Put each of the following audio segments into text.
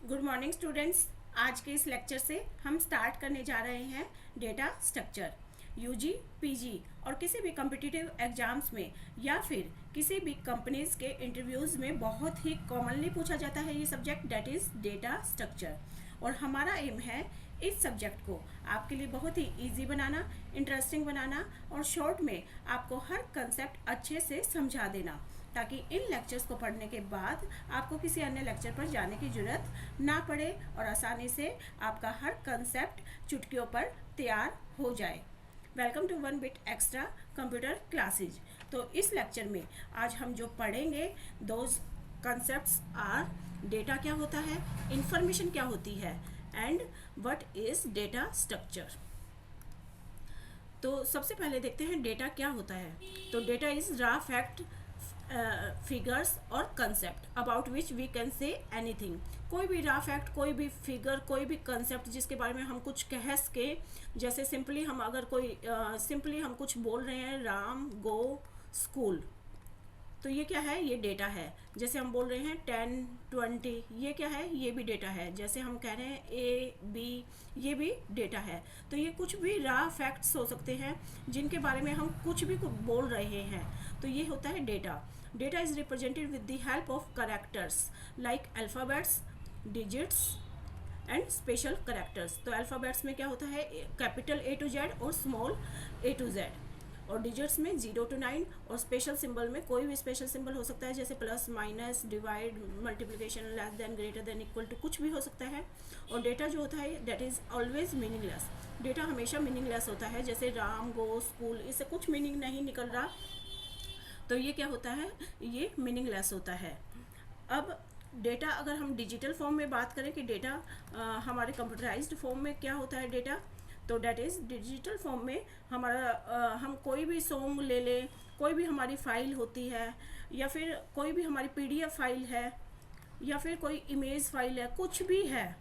Good morning students. आज के इस लेक्चर से हम स्टार्ट करने जा रहे हैं डेटा स्ट्रक्चर। यूजी, पीजी और किसी भी कॉम्पिटिटिव एग्जाम्स में या फिर किसी भी कंपनीज के इंटरव्यूज़ में बहुत ही कॉमनली पूछा जाता है ये subject, that is data structure. और हमारा एम है इस सब्जेक्ट को आपके लिए बहुत ही इजी बनाना, इंटरेस्टिंग बनाना और शॉर्ट में आपको हर कंसेप्ट अच्छे से समझा देना, ताकि इन लेक्चर्स को पढ़ने के बाद आपको किसी अन्य लेक्चर पर जाने की ज़रूरत ना पड़े और आसानी से आपका हर कंसेप्ट चुटकियों पर तैयार हो जाए। Welcome to one bit extra computer classes. तो इस लेक्चर में आज हम जो पढ़ेंगे दोज कंसेप्ट्स आर डेटा क्या होता है, इंफॉर्मेशन क्या होती है and what is data structure. तो सबसे पहले देखते हैं डेटा क्या होता है। तो data is raw fact, figures और concept about which we can say anything. कोई भी रॉ फैक्ट, कोई भी फिगर, कोई भी कंसेप्ट जिसके बारे में हम कुछ कह सके। जैसे सिंपली हम अगर कोई सिंपली हम कुछ बोल रहे हैं राम गो स्कूल, तो ये क्या है, ये डेटा है। जैसे हम बोल रहे हैं 10 20, ये क्या है, ये भी डेटा है। जैसे हम कह रहे हैं ए बी, ये भी डेटा है। तो ये कुछ भी रॉ फैक्ट्स हो सकते हैं जिनके बारे में हम कुछ भी बोल रहे हैं, तो ये होता है data. Data is represented with the help of characters like alphabets, digits and special characters. तो अल्फ़ाबेट्स में क्या होता है, कैपिटल ए टू जेड और स्मॉल ए टू जेड, और डिजिट्स में 0 to 9, और स्पेशल सिंबल में कोई भी स्पेशल सिंबल हो सकता है, जैसे plus, minus, divide, multiplication, less than, greater than, equal to, कुछ भी हो सकता है। और डेटा जो होता है that is always meaningless. Data हमेशा मीनिंगलेस होता है। जैसे राम गो स्कूल, इससे कुछ मीनिंग नहीं निकल रहा, तो ये क्या होता है, ये मीनिंगलेस होता है। अब डेटा अगर हम डिजिटल फॉर्म में बात करें कि डेटा हमारे कंप्यूटराइज्ड फॉर्म में क्या होता है डेटा, तो डैट इज़ डिजिटल फॉर्म में हमारा हम कोई भी सॉन्ग ले लें, कोई भी हमारी फ़ाइल होती है, या फिर कोई भी हमारी पीडीएफ फाइल है, या फिर कोई इमेज फाइल है, कुछ भी है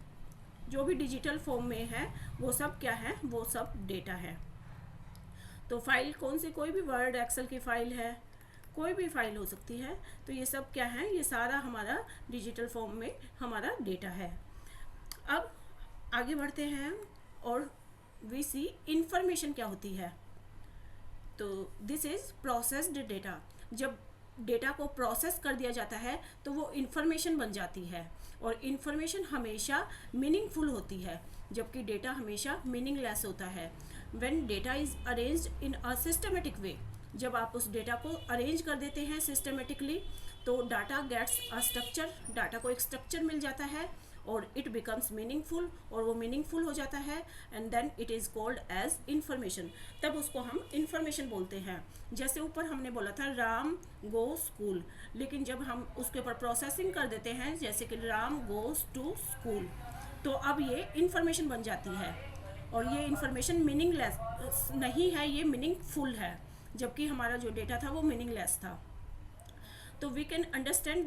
जो भी डिजिटल फॉर्म में है, वो सब क्या है, वो सब डेटा है। तो फाइल कौन सी, कोई भी वर्ड एक्सेल की फ़ाइल है, कोई भी फाइल हो सकती है, तो ये सब क्या है, ये सारा हमारा डिजिटल फॉर्म में हमारा डेटा है। अब आगे बढ़ते हैं और वी सी इंफॉर्मेशन क्या होती है। तो दिस इज़ प्रोसेस्ड डेटा। जब डेटा को प्रोसेस कर दिया जाता है तो वो इंफॉर्मेशन बन जाती है, और इंफॉर्मेशन हमेशा मीनिंगफुल होती है, जबकि डेटा हमेशा मीनिंगलेस होता है। When data is arranged in a systematic way, जब आप उस डेटा को अरेंज कर देते हैं सिस्टमेटिकली, तो data gets a structure, data को एक स्ट्रक्चर मिल जाता है और इट बिकम्स मीनिंगफुल, और वो मीनिंगफुल हो जाता है, and then it is called as information. तब उसको हम इंफॉर्मेशन बोलते हैं। जैसे ऊपर हमने बोला था राम गो स्कूल, लेकिन जब हम उसके ऊपर प्रोसेसिंग कर देते हैं, जैसे कि राम गोज टू स्कूल, तो अब ये इंफॉर्मेशन बन जाती है, और ये इंफॉर्मेशन मीनिंगलेस नहीं है, ये मीनिंगफुल है, जबकि हमारा जो डेटा था वो मीनिंगलेस था। तो we can understand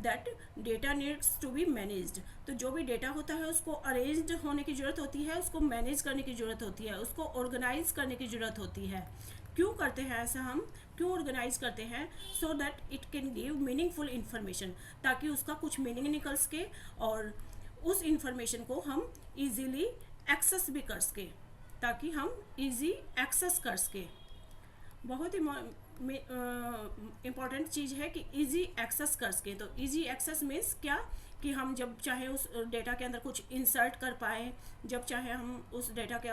that data needs to be managed. तो जो भी डेटा होता है उसको अरेंज्ड होने की ज़रूरत होती है, उसको मैनेज करने की ज़रूरत होती है, उसको ऑर्गेनाइज करने की ज़रूरत होती है। क्यों करते हैं ऐसा, हम क्यों ऑर्गेनाइज करते हैं, so that it can give meaningful information, ताकि उसका कुछ मीनिंग निकल सके और उस इंफॉर्मेशन को हम ईजीली एक्सेस भी कर सके, ताकि हम ईजी एक्सेस कर सके। बहुत ही इम्पॉर्टेंट चीज़ है कि इजी एक्सेस कर सकें। तो इजी एक्सेस मीन्स क्या, कि हम जब चाहे उस डेटा के अंदर कुछ इंसर्ट कर पाएँ, जब चाहे हम उस डेटा के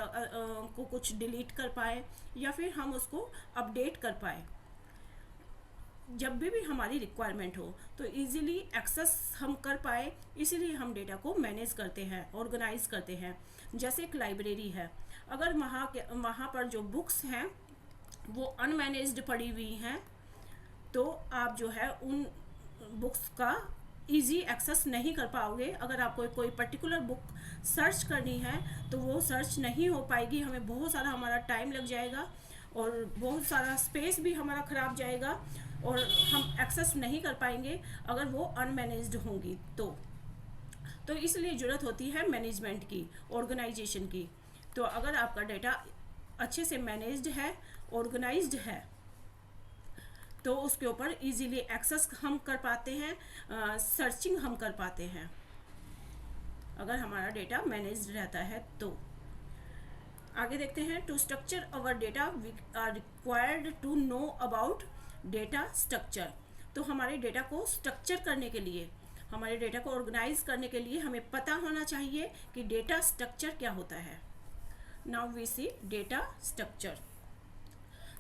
को कुछ डिलीट कर पाएँ, या फिर हम उसको अपडेट कर पाएँ। जब भी हमारी रिक्वायरमेंट हो तो इजीली एक्सेस हम कर पाए, इसीलिए हम डेटा को मैनेज करते हैं, ऑर्गेनाइज करते हैं। जैसे एक लाइब्रेरी है, अगर वहाँ पर जो बुक्स हैं वो अनमैनेज्ड पड़ी हुई हैं, तो आप जो है उन बुक्स का इजी एक्सेस नहीं कर पाओगे। अगर आपको कोई पर्टिकुलर बुक सर्च करनी है तो वो सर्च नहीं हो पाएगी, हमें बहुत सारा हमारा टाइम लग जाएगा, और बहुत सारा स्पेस भी हमारा ख़राब जाएगा, और हम एक्सेस नहीं कर पाएंगे अगर वो अनमैनेज्ड होंगी। तो इसलिए ज़रूरत होती है मैनेजमेंट की, ऑर्गेनाइजेशन की। तो अगर आपका डेटा अच्छे से मैनेज्ड है, ऑर्गेनाइज्ड है, तो उसके ऊपर इजीली एक्सेस हम कर पाते हैं, सर्चिंग हम कर पाते हैं। अगर हमारा डेटा मैनेज रहता है तो। आगे देखते हैं, to structure our data we are required to know about data structure. तो हमारे डेटा को स्ट्रक्चर करने के लिए, हमारे डेटा को ऑर्गेनाइज करने के लिए हमें पता होना चाहिए कि डेटा स्ट्रक्चर क्या होता है। Now we see data structure.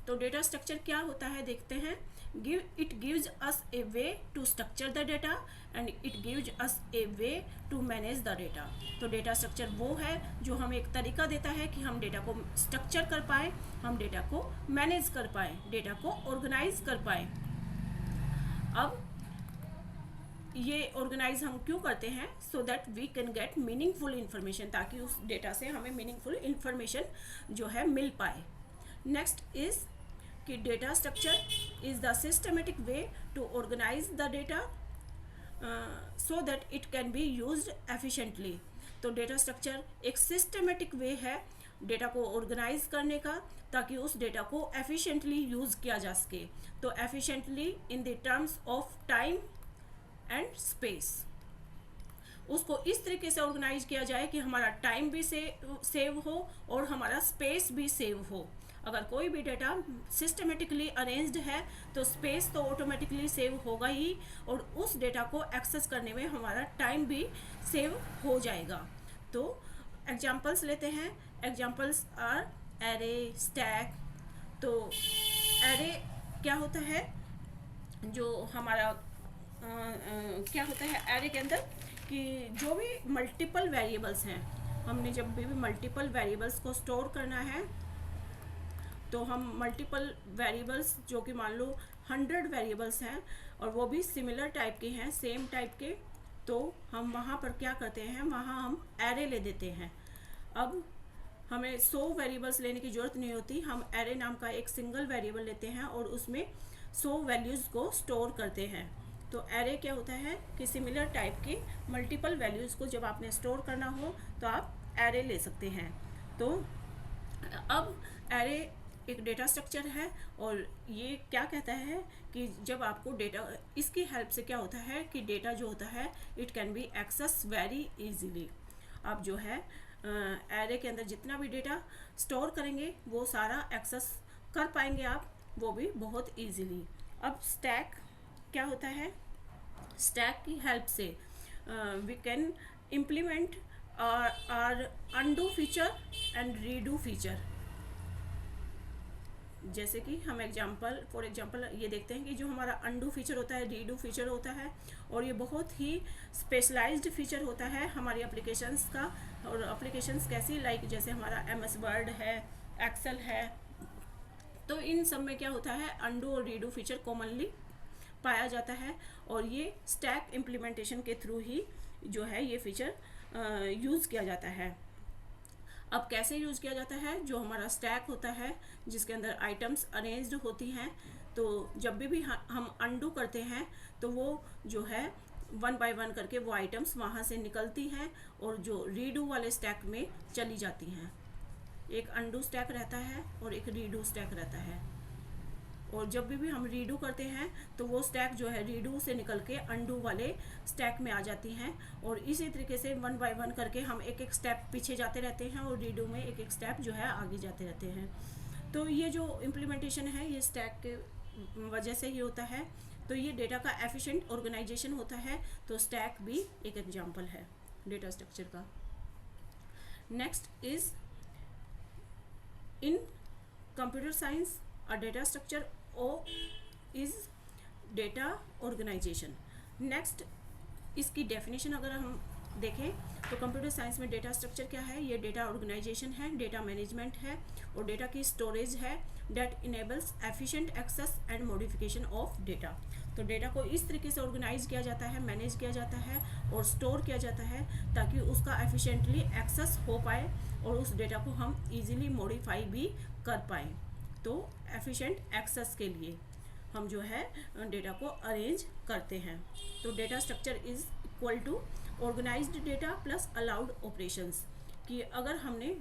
तो डेटा स्ट्रक्चर क्या होता है देखते हैं। It gives us a way to structure the data and it gives us a way to manage the data. तो डेटा स्ट्रक्चर वो है जो हमें एक तरीका देता है कि हम डेटा को स्ट्रक्चर कर पाए, हम डेटा को मैनेज कर पाए, डेटा को ऑर्गेनाइज कर पाए। अब ये ऑर्गेनाइज हम क्यों करते हैं? So that we can get meaningful information, ताकि उस डेटा से हमें मीनिंगफुल इन्फॉर्मेशन जो है मिल पाए। नेक्स्ट इज कि data structure is the systematic way to organise the data so that it can be used efficiently. तो डेटा स्ट्रक्चर एक सिस्टमेटिक वे है डेटा को ऑर्गेनाइज करने का, ताकि उस डेटा को एफिशिएंटली यूज़ किया जा सके। तो efficiently in the terms of time and space, उसको इस तरीके से ऑर्गेनाइज किया जाए कि हमारा टाइम भी सेव हो और हमारा स्पेस भी सेव हो। अगर कोई भी डेटा सिस्टमेटिकली अरेंज्ड है तो स्पेस तो ऑटोमेटिकली सेव होगा ही, और उस डेटा को एक्सेस करने में हमारा टाइम भी सेव हो जाएगा। तो एग्जांपल्स लेते हैं। Examples are array, stack. तो एरे क्या होता है? जो हमारा क्या होता है एरे के अंदर कि जो भी मल्टीपल वेरिएबल्स हैं, हमने जब भी मल्टीपल वेरिएबल्स को स्टोर करना है तो हम मल्टीपल वेरिएबल्स, जो कि मान लो 100 वेरिएबल्स हैं और वो भी सिमिलर टाइप के हैं, सेम टाइप के, तो हम वहाँ पर क्या करते हैं, वहाँ हम एरे ले देते हैं। अब हमें 100 वेरिएबल्स लेने की ज़रूरत नहीं होती, हम एरे नाम का एक सिंगल वेरिएबल लेते हैं और उसमें 100 वैल्यूज़ को स्टोर करते हैं। तो एरे क्या होता है कि सिमिलर टाइप की मल्टीपल वैल्यूज़ को जब आपने स्टोर करना हो तो आप एरे ले सकते हैं। तो अब एरे एक डेटा स्ट्रक्चर है और ये क्या कहता है कि जब आपको डेटा, इसकी हेल्प से क्या होता है कि डेटा जो होता है it can be access very easily. आप जो है एरे के अंदर जितना भी डेटा स्टोर करेंगे वो सारा एक्सेस कर पाएंगे आप, वो भी बहुत इजीली। अब स्टैक क्या होता है? स्टैक की हेल्प से we can implement our undo feature and redo feature. जैसे कि हम फॉर एग्जांपल ये देखते हैं कि जो हमारा अनडू फीचर होता है, रीडू फीचर होता है, और ये बहुत ही स्पेशलाइज्ड फीचर होता है हमारी एप्लीकेशंस का। और एप्लीकेशंस कैसी, लाइक जैसे हमारा MS वर्ड है, एक्सेल है, तो इन सब में क्या होता है, अनडू और रीडू फीचर कॉमनली पाया जाता है, और ये स्टैक इम्प्लीमेंटेशन के थ्रू ही जो है ये फीचर यूज़ किया जाता है। अब कैसे यूज़ किया जाता है? जो हमारा स्टैक होता है जिसके अंदर आइटम्स अरेंज्ड होती हैं, तो जब भी हम अनडू करते हैं तो वो जो है 1 बाय 1 करके वो आइटम्स वहाँ से निकलती हैं और जो रीडू वाले स्टैक में चली जाती हैं। एक अनडू स्टैक रहता है और एक रीडू स्टैक रहता है, और जब भी हम रीडू करते हैं तो वो स्टैक जो है रीडू से निकल के अनडू वाले स्टैक में आ जाती हैं, और इसी तरीके से 1 बाय 1 करके हम एक एक स्टेप पीछे जाते रहते हैं और रीडू में एक एक स्टेप जो है आगे जाते रहते हैं। तो ये जो इम्प्लीमेंटेशन है ये स्टैक के वजह से ही होता है। तो ये डेटा का एफिशिएंट ऑर्गेनाइजेशन होता है, तो स्टैक भी एक एग्जाम्पल है डेटा स्ट्रक्चर का। Next is in computer science a data structure O is data organisation. नेक्स्ट इसकी डेफिनेशन अगर हम देखें तो कंप्यूटर साइंस में डेटा स्ट्रक्चर क्या है? ये डेटा ऑर्गेनाइजेशन है, डेटा मैनेजमेंट है और डेटा की स्टोरेज है that enables efficient access and modification of data. तो डेटा को इस तरीके से ऑर्गेनाइज किया जाता है, मैनेज किया जाता है और स्टोर किया जाता है ताकि उसका एफिशिएंटली एक्सेस हो पाए और उस डेटा को हम ईजिली मॉडिफाई भी कर पाएँ। तो एफिशिएंट एक्सेस के लिए हम जो है डेटा को अरेंज करते हैं। तो data structure is equal to organised data plus allowed operations, कि अगर हमने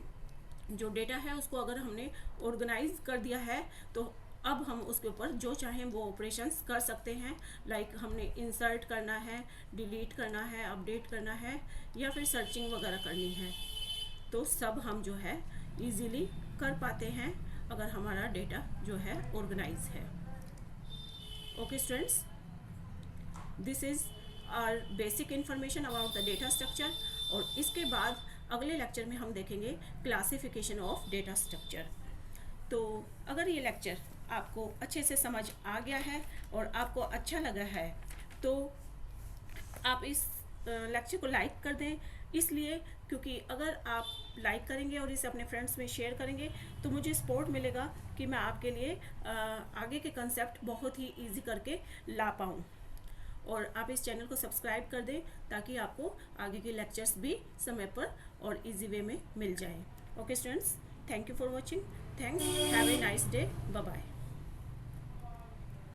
जो डेटा है उसको अगर हमने ऑर्गेनाइज कर दिया है तो अब हम उसके ऊपर जो चाहें वो ऑपरेशंस कर सकते हैं। लाइक हमने इंसर्ट करना है, डिलीट करना है, अपडेट करना है या फिर सर्चिंग वगैरह करनी है, तो सब हम जो है इजीली कर पाते हैं अगर हमारा डेटा जो है ऑर्गेनाइज है। Okay students, this is our basic information about the data structure. और इसके बाद अगले लेक्चर में हम देखेंगे क्लासिफिकेशन ऑफ डेटा स्ट्रक्चर। तो अगर ये लेक्चर आपको अच्छे से समझ आ गया है और आपको अच्छा लगा है तो आप इस लेक्चर को लाइक कर दें, इसलिए क्योंकि अगर आप लाइक करेंगे और इसे अपने फ्रेंड्स में शेयर करेंगे तो मुझे सपोर्ट मिलेगा कि मैं आपके लिए आगे के कंसेप्ट बहुत ही इजी करके ला पाऊँ। और आप इस चैनल को सब्सक्राइब कर दें ताकि आपको आगे के लेक्चर्स भी समय पर और इजी वे में मिल जाए। Okay students, thank you for watching. Thanks, have a nice day, bye bye.